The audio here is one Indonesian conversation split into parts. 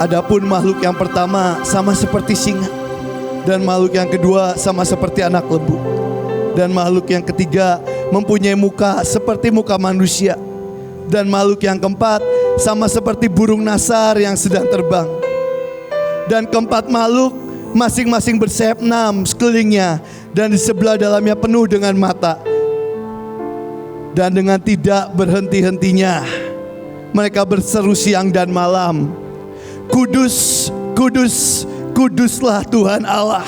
Adapun makhluk yang pertama sama seperti singa, dan makhluk yang kedua sama seperti anak lembu, dan makhluk yang ketiga mempunyai muka seperti muka manusia, dan makhluk yang keempat sama seperti burung nasar yang sedang terbang. Dan keempat makhluk masing-masing bersayap 6 sekelilingnya, dan di sebelah dalamnya penuh dengan mata. Dan dengan tidak berhenti-hentinya mereka berseru siang dan malam, Kudus, kudus, kuduslah Tuhan Allah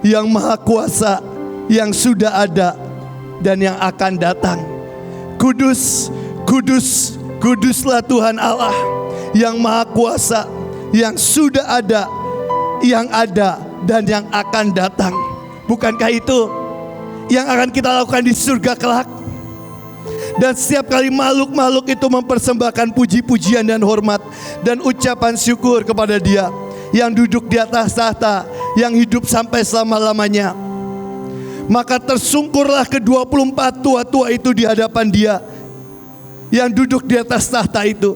yang Maha Kuasa, yang sudah ada dan yang akan datang. Kudus, kudus, kuduslah Tuhan Allah yang Maha Kuasa, yang sudah ada, yang ada dan yang akan datang. Bukankah itu yang akan kita lakukan di surga kelak? Dan setiap kali makhluk-makhluk itu mempersembahkan puji-pujian dan hormat dan ucapan syukur kepada Dia yang duduk di atas tahta, yang hidup sampai selama-lamanya. Maka tersungkurlah ke-24 tua-tua itu di hadapan Dia yang duduk di atas tahta itu,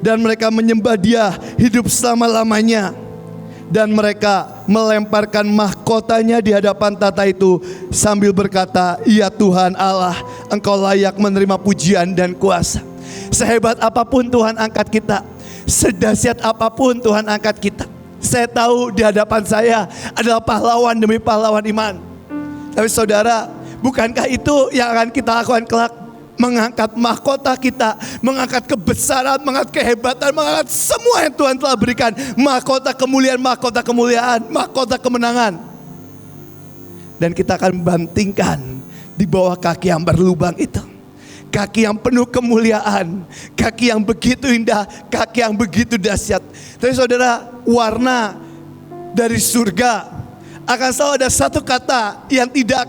dan mereka menyembah Dia hidup selama-lamanya. Dan mereka melemparkan mahkotanya di hadapan tahta itu sambil berkata, Ya Tuhan Allah, Engkau layak menerima pujian dan kuasa. Sehebat apapun Tuhan angkat kita, sedahsyat apapun Tuhan angkat kita, saya tahu di hadapan saya adalah pahlawan demi pahlawan iman. Tapi saudara, bukankah itu yang akan kita lakukan kelak? Mengangkat mahkota kita, mengangkat kebesaran, mengangkat kehebatan, mengangkat semua yang Tuhan telah berikan. Mahkota kemuliaan, mahkota kemuliaan, mahkota kemenangan. Dan kita akan bantingkan di bawah kaki yang berlubang itu. Kaki yang penuh kemuliaan, kaki yang begitu indah, kaki yang begitu dahsyat. Tapi saudara, warna dari surga akan selalu ada satu kata yang tidak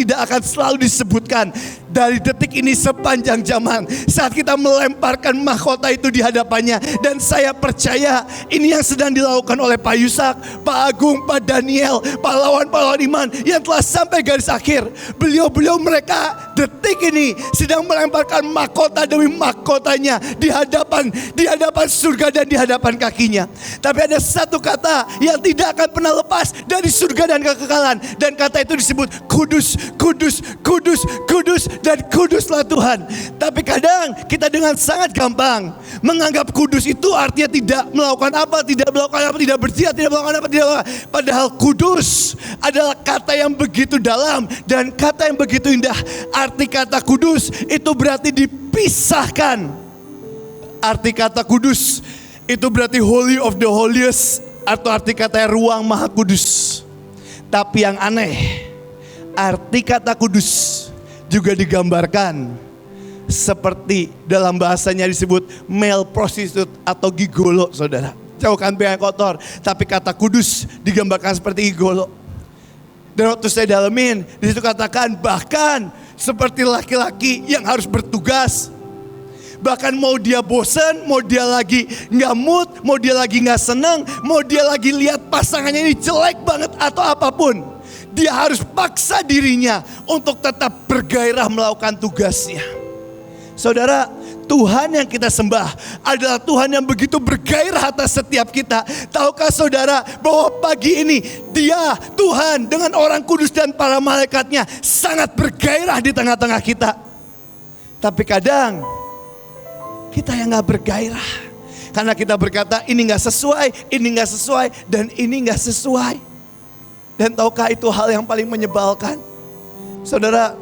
akan selalu disebutkan dari detik ini sepanjang zaman, saat kita melemparkan mahkota itu di hadapannya. Dan saya percaya ini yang sedang dilakukan oleh Pak Yusak, Pak Agung, Pak Daniel, pahlawan-pahlawan iman yang telah sampai garis akhir. Beliau-beliau mereka detik ini sedang melemparkan mahkota demi mahkotanya di hadapan surga dan di hadapan kakinya. Tapi ada satu kata yang tidak akan pernah lepas dari surga dan kekekalan, dan kata itu disebut kudus, kudus, kudus, kudus, dan kuduslah Tuhan. Tapi kadang kita dengan sangat gampang menganggap kudus itu artinya tidak melakukan apa, tidak melakukan apa, tidak berjihad, tidak melakukan apa, tidak melakukan. Padahal kudus adalah kata yang begitu dalam dan kata yang begitu indah. Arti kata kudus itu berarti dipisahkan. Arti kata kudus itu berarti holy of the holiest, atau arti kata ruang maha kudus. Tapi yang aneh, arti kata kudus juga digambarkan seperti dalam bahasanya disebut male prostitute atau gigolo, saudara. Jauhkan yang kotor. Tapi kata kudus digambarkan seperti gigolo. Dan waktu saya dalamin, di situ katakan bahkan seperti laki-laki yang harus bertugas. Bahkan mau dia bosan, mau dia lagi gak mood, mau dia lagi gak seneng, mau dia lagi lihat pasangannya ini jelek banget atau apapun, dia harus paksa dirinya untuk tetap bergairah melakukan tugasnya. Saudara, Tuhan yang kita sembah adalah Tuhan yang begitu bergairah atas setiap kita. Tahukah saudara bahwa pagi ini Dia, Tuhan dengan orang kudus dan para malaikatnya sangat bergairah di tengah-tengah kita. Tapi kadang kita yang gak bergairah karena kita berkata ini gak sesuai, ini gak sesuai, dan ini gak sesuai. Dan tahukah itu hal yang paling menyebalkan? Saudara,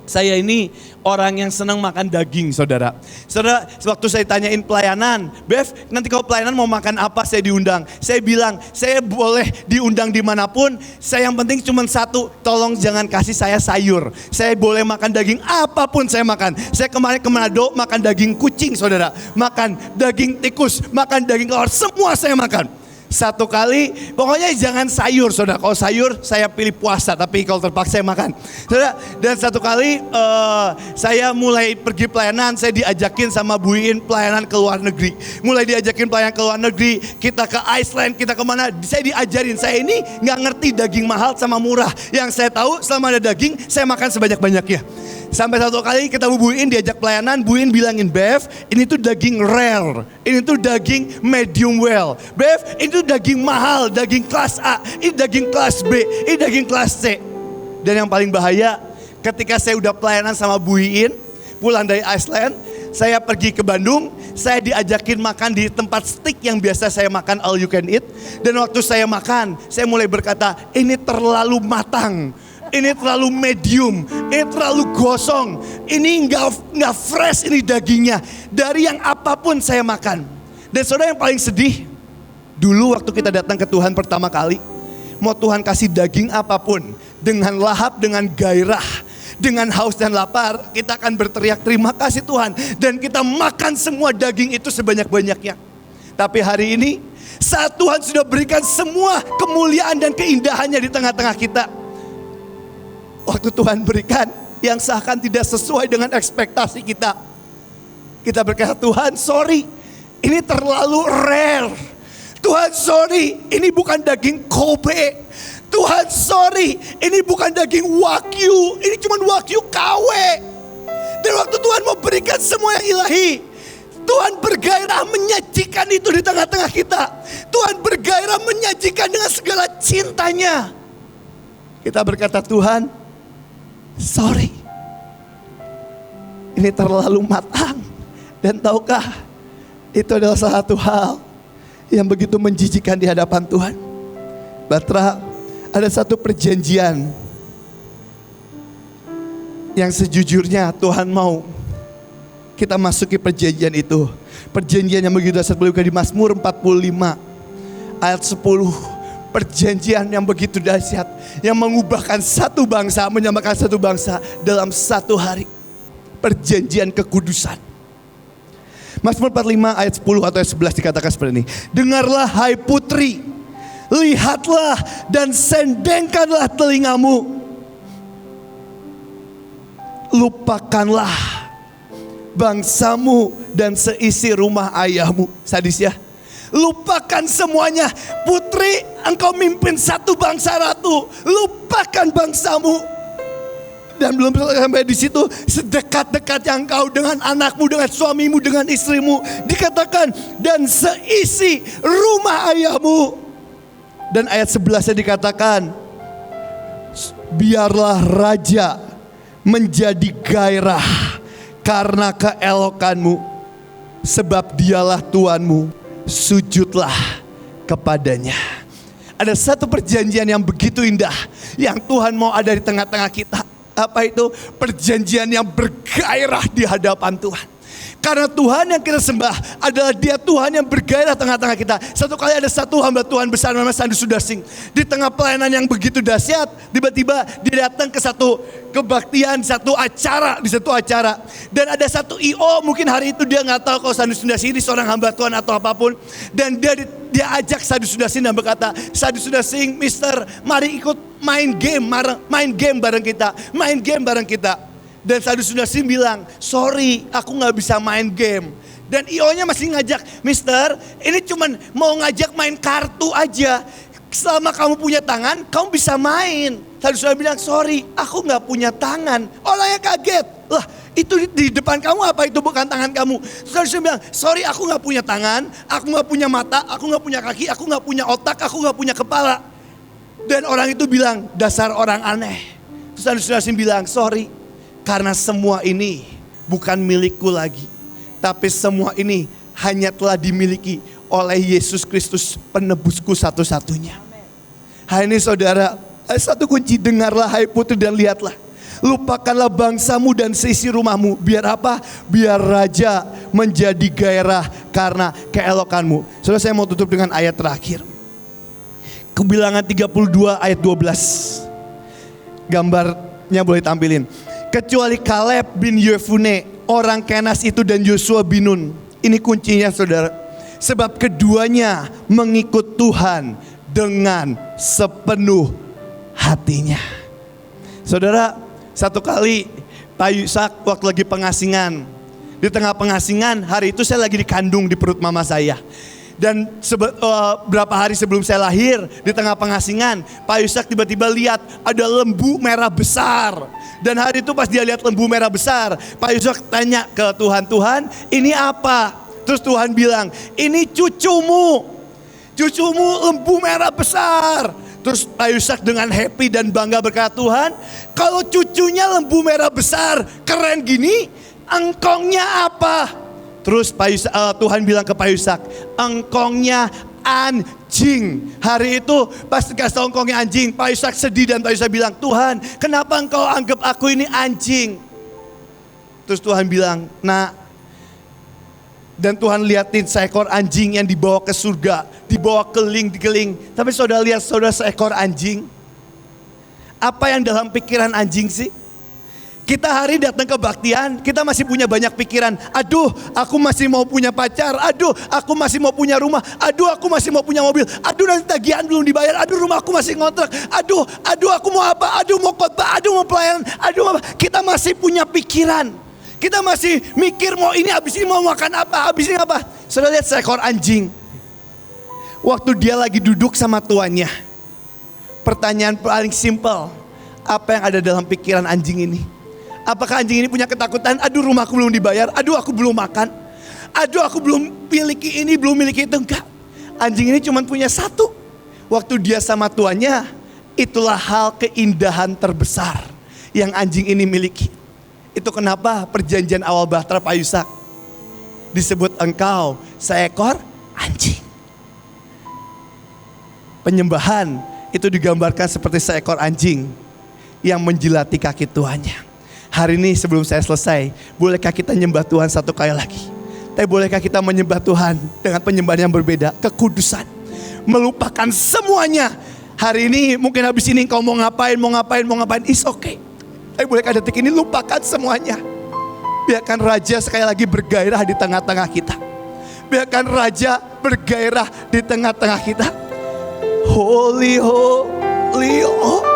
saya ini orang yang senang makan daging, saudara. Saudara, waktu saya tanyain pelayanan, Bev, nanti kalau pelayanan mau makan apa, saya diundang. Saya bilang, saya boleh diundang dimanapun, saya yang penting cuma satu, tolong jangan kasih saya sayur. Saya boleh makan daging, apapun saya makan. Saya kemarin ke Manado makan daging kucing, saudara. Makan daging tikus, makan daging kelawar, semua saya makan. Satu kali, pokoknya jangan sayur, saudara. Kalau sayur saya pilih puasa, tapi kalau terpaksa saya makan, saudara. Dan satu kali saya mulai pergi pelayanan, saya diajakin sama Bu Iin pelayanan ke luar negeri. Mulai diajakin pelayanan ke luar negeri, kita ke Iceland, kita kemana, saya diajarin. Saya ini gak ngerti daging mahal sama murah. Yang saya tahu selama ada daging, saya makan sebanyak-banyaknya. Sampai satu kali ketemu Bu In, diajak pelayanan, Bu In bilangin, Bev, ini tuh daging rare, ini tuh daging medium well. Bev, ini tuh daging mahal, daging kelas A, ini daging kelas B, ini daging kelas C. Dan yang paling bahaya, ketika saya udah pelayanan sama Bu In, pulang dari Iceland, saya pergi ke Bandung, saya diajakin makan di tempat steak yang biasa saya makan all you can eat. Dan waktu saya makan, saya mulai berkata, ini terlalu matang. Ini terlalu medium, ini terlalu gosong, ini nggak fresh ini dagingnya. Dari yang apapun saya makan. Dan saudara yang paling sedih, dulu waktu kita datang ke Tuhan pertama kali, mau Tuhan kasih daging apapun, dengan lahap, dengan gairah, dengan haus dan lapar, kita akan berteriak terima kasih Tuhan. Dan kita makan semua daging itu sebanyak-banyaknya. Tapi hari ini, saat Tuhan sudah berikan semua kemuliaan dan keindahannya di tengah-tengah kita, waktu Tuhan berikan yang seakan tidak sesuai dengan ekspektasi kita, kita berkata, Tuhan sorry, ini terlalu rare. Tuhan sorry, ini bukan daging Kobe. Tuhan sorry, ini bukan daging Wagyu, ini cuma Wagyu KW. Dan waktu Tuhan mau berikan semua yang ilahi, Tuhan bergairah menyajikan itu di tengah-tengah kita. Tuhan bergairah menyajikan dengan segala cintanya. Kita berkata, Tuhan sorry, ini terlalu matang. Dan tahukah, itu adalah satu hal yang begitu menjijikan di hadapan Tuhan. Batra, ada satu perjanjian yang sejujurnya Tuhan mau kita masuki perjanjian itu. Perjanjian yang begitu dasar beliau di Mazmur 45 ayat 10. Perjanjian yang begitu dahsyat, yang mengubahkan satu bangsa, menyamakan satu bangsa dalam satu hari. Perjanjian kekudusan. Mazmur 45 ayat 10 atau ayat 11 dikatakan seperti ini. Dengarlah hai putri, lihatlah dan sendengkanlah telingamu. Lupakanlah bangsamu dan seisi rumah ayahmu. Sadis ya. Lupakan semuanya. Putri, engkau mimpin satu bangsa ratu. Lupakan bangsamu. Dan belum sampai di situ, sedekat-dekatnya engkau dengan anakmu, dengan suamimu, dengan istrimu. Dikatakan, dan seisi rumah ayahmu. Dan ayat 11-nya dikatakan, biarlah raja menjadi gairah karena keelokanmu, sebab dialah Tuhanmu. Sujudlah kepadanya. Ada satu perjanjian yang begitu indah yang Tuhan mau ada di tengah-tengah kita. Apa itu? Perjanjian yang bergairah di hadapan Tuhan. Karena Tuhan yang kita sembah adalah Dia Tuhan yang bergairah tengah-tengah kita. Satu kali ada satu hamba Tuhan besar namanya Sandy Sudasing. Di tengah pelayanan yang begitu dahsyat, tiba-tiba dia datang ke satu kebaktian, satu acara, di satu acara. Dan ada satu IO, mungkin hari itu dia nggak tahu kalau Sandy Sudasing ini seorang hamba Tuhan atau apapun. Dan dia ajak Sandy Sudasing dan berkata, Sandy Sudasing, Mister, mari ikut main game bareng kita, main game bareng kita. Dan Sandy Sudasing bilang, sorry, aku gak bisa main game. Dan IO-nya masih ngajak, Mister, ini cuman mau ngajak main kartu aja. Selama kamu punya tangan, kamu bisa main. Sandy Sudasing bilang, sorry, aku gak punya tangan. Orangnya kaget, lah itu di depan kamu apa itu bukan tangan kamu? Sandy Sudasing bilang, sorry, aku gak punya tangan, aku gak punya mata, aku gak punya kaki, aku gak punya otak, aku gak punya kepala. Dan orang itu bilang, dasar orang aneh. Terus Sandy Sudasing bilang, sorry, karena semua ini bukan milikku lagi, tapi semua ini hanya telah dimiliki oleh Yesus Kristus penebusku satu-satunya. Hai ini saudara, satu kunci, dengarlah hai putri dan lihatlah. Lupakanlah bangsamu dan seisi rumahmu. Biar apa? Biar raja menjadi gairah karena keelokanmu. Saudara, saya mau tutup dengan ayat terakhir. Kebilangan 32 ayat 12. Gambarnya boleh tampilin. Kecuali Kaleb bin Yefune, orang Kenas itu, dan Yosua bin Nun. Ini kuncinya saudara. Sebab keduanya mengikut Tuhan dengan sepenuh hatinya. Saudara, satu kali Pak Yusak waktu lagi pengasingan. Di tengah pengasingan, hari itu saya lagi dikandung di perut mama saya. Dan berapa hari sebelum saya lahir, di tengah pengasingan, Pak Yusak tiba-tiba lihat ada lembu merah besar. Dan hari itu pas dia lihat lembu merah besar, Pak Yusak tanya ke Tuhan, Tuhan ini apa? Terus Tuhan bilang, ini cucumu lembu merah besar. Terus Pak Yusak dengan happy dan bangga berkata, Tuhan kalau cucunya lembu merah besar keren gini, engkongnya apa? Terus Tuhan bilang ke Pak Yusak, engkongnya anjing. Hari itu pas dikasih tahu engkongnya anjing, Pak Yusak sedih dan Pak Yusak bilang, Tuhan kenapa engkau anggap aku ini anjing? Terus Tuhan bilang, nah, dan Tuhan liatin seekor anjing yang dibawa ke surga, dibawa keling. Tapi saudara lihat saudara seekor anjing. Apa yang dalam pikiran anjing sih? Kita hari datang kebaktian, kita masih punya banyak pikiran. Aduh, aku masih mau punya pacar. Aduh, aku masih mau punya rumah. Aduh, aku masih mau punya mobil. Aduh, nanti tagihan belum dibayar. Aduh, rumah aku masih ngontrak. Aduh, aku mau apa? Aduh, mau khotbah. Aduh, mau pelayanan. Aduh, apa? Kita masih punya pikiran. Kita masih mikir mau ini, habis ini mau makan apa, habis ini apa. Saudara lihat seekor anjing. Waktu dia lagi duduk sama tuannya. Pertanyaan paling simpel. Apa yang ada dalam pikiran anjing ini? Apakah anjing ini punya ketakutan? Aduh, rumahku belum dibayar. Aduh, aku belum makan. Aduh, aku belum miliki ini, belum miliki itu. Enggak. Anjing ini cuma punya satu. Waktu dia sama tuannya, itulah hal keindahan terbesar yang anjing ini miliki. Itu kenapa perjanjian awal bahtera Pak Yusak disebut engkau seekor anjing. Penyembahan itu digambarkan seperti seekor anjing yang menjilati kaki tuannya. Hari ini sebelum saya selesai, bolehkah kita nyembah Tuhan satu kali lagi? Tapi bolehkah kita menyembah Tuhan dengan penyembahan yang berbeda? Kekudusan, melupakan semuanya. Hari ini mungkin habis ini kau mau ngapain, it's okay. Tapi bolehkah detik ini lupakan semuanya. Biarkan Raja sekali lagi bergairah di tengah-tengah kita. Biarkan Raja bergairah di tengah-tengah kita. Holy, holy, holy.